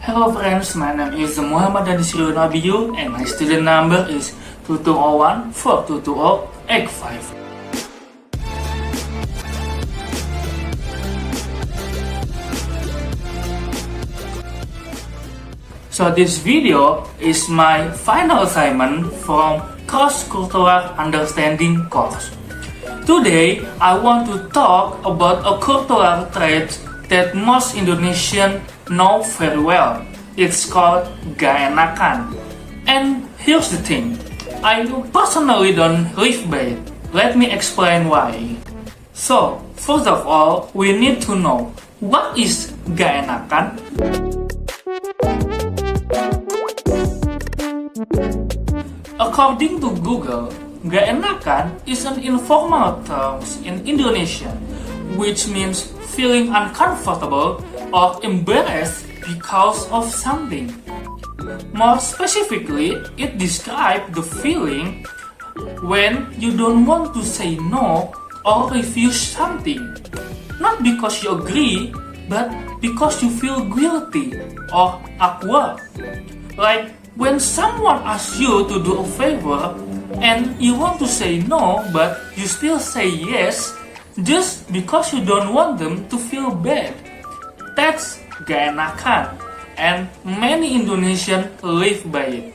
Hello friends, my name is Muhammad Adisriun Abiyu and my student number is 2201 422085. So this video is my final assignment from Cross-Cultural Understanding course. Today, I want to talk about a cultural trait that most Indonesians know very well. It's called gak enakan. And here's the thing, I personally don't live by it. Let me explain why. So, first of all, we need to know what is gak enakan. According to Google, gak enakan is an informal term in Indonesian, which means feeling uncomfortable or embarrassed because of something. More specifically, it describes the feeling when you don't want to say no or refuse something, not because you agree, but because you feel guilty or awkward. Like when someone asks you to do a favor and you want to say no, but you still say yes just because you don't want them to feel bad. That's gak enakan, and many Indonesians live by it.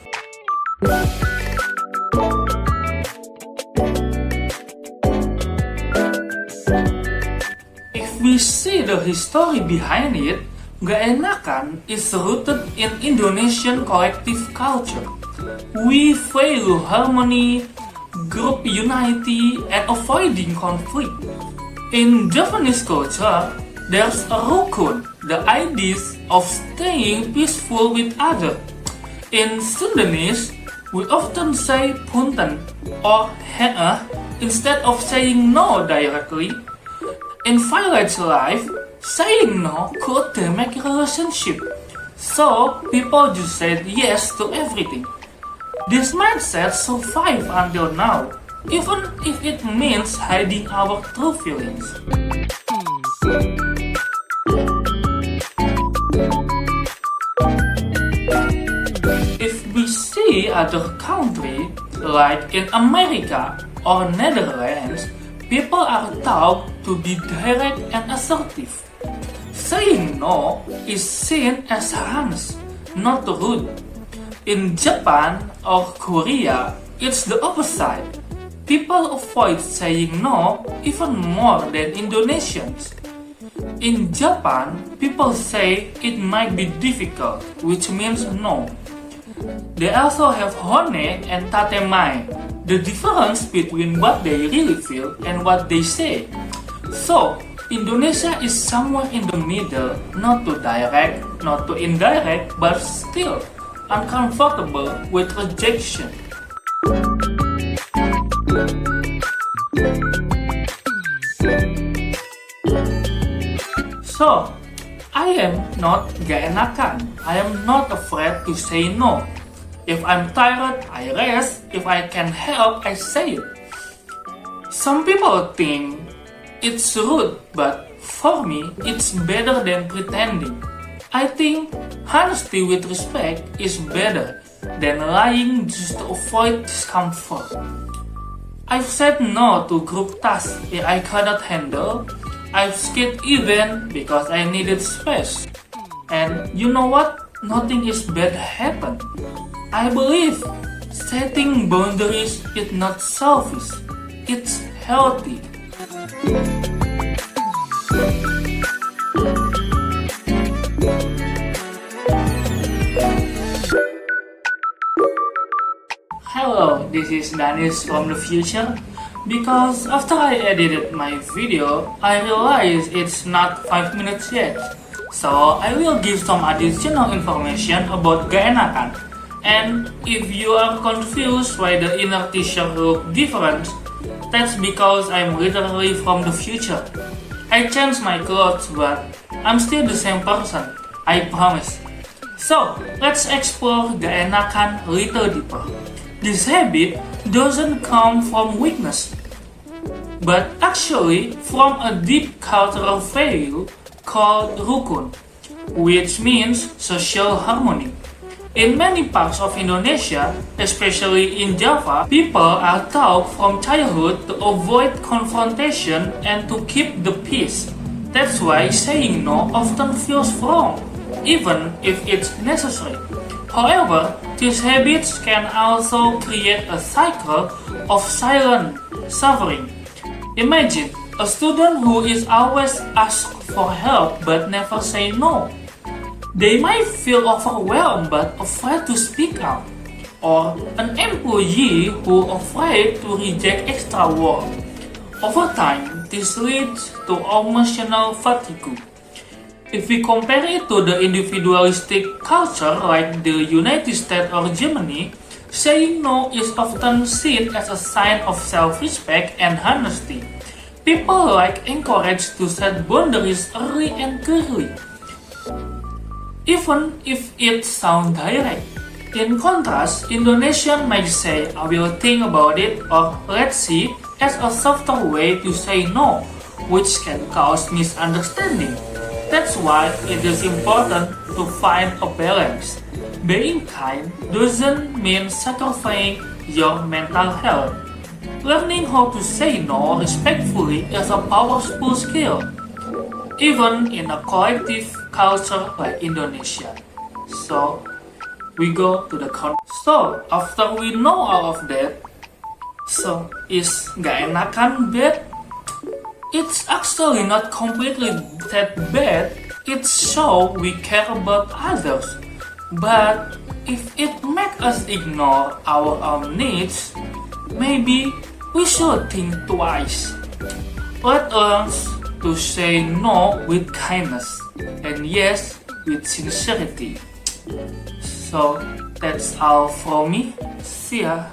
If we see the history behind it, gak enakan is rooted in Indonesian collective culture. We value harmony, group unity, and avoiding conflict. In Japanese culture, there's a rukun, the idea of staying peaceful with others. In Sundanese, we often say punten or heeh instead of saying no directly. In village life, saying no could damage relationship, so people just said yes to everything. This mindset survived until now, even if it means hiding our true feelings. If we see other countries, like in America or Netherlands, people are taught to be direct and assertive. Saying no is seen as honest, not rude. In Japan or Korea, it's the opposite. People avoid saying no even more than Indonesians. In Japan, people say it might be difficult, which means no. They also have hone and tatemai, the difference between what they really feel and what they say. So, Indonesia is somewhere in the middle, not too direct, not too indirect, but still uncomfortable with rejection. So, I am not gak enakan. I am not afraid to say no. If I'm tired, I rest. If I can help, I say it. Some people think it's rude, but for me, it's better than pretending. I think honesty with respect is better than lying just to avoid discomfort. I've said no to group tasks that I cannot handle. I've skipped events because I needed space. And you know what? Nothing is bad happened. I believe setting boundaries is not selfish. It's healthy. Hello, this is Danis from the future. Because after I edited my video, I realized it's not 5 minutes yet. So I will give some additional information about gak enakan. And if you are confused why the inner t-shirt look different, that's because I'm literally from the future. I changed my clothes, but I'm still the same person, I promise. So, let's explore gak enakan a little deeper. This habit doesn't come from weakness, but actually from a deep cultural value called rukun. which means social harmony. In many parts of Indonesia, especially in Java, people are taught from childhood to avoid confrontation and to keep the peace. That's why saying no often feels wrong, even if it's necessary. However, these habits can also create a cycle of silent suffering. Imagine a student who is always asked for help but never say no. They might feel overwhelmed but afraid to speak out, or an employee who afraid to reject extra work. Over time, this leads to emotional fatigue. If we compare it to the individualistic culture like the United States or Germany, saying no is often seen as a sign of self-respect and honesty. People like encouraged to set boundaries early and clearly, even if it sounds direct. In contrast, Indonesian might say, "I will think about it," or "let's see," as a softer way to say no, which can cause misunderstanding. That's why it is important to find a balance. Being kind doesn't mean sacrificing your mental health. Learning how to say no respectfully is a powerful skill, even in a collective culture like Indonesia. So, we go to the So, after we know all of that, so is gak enakan bad? It's actually not completely that bad. It shows we care about others. But if it makes us ignore our own needs, maybe we should think twice. Let us to say no with kindness and yes with sincerity. So that's all from me. See ya.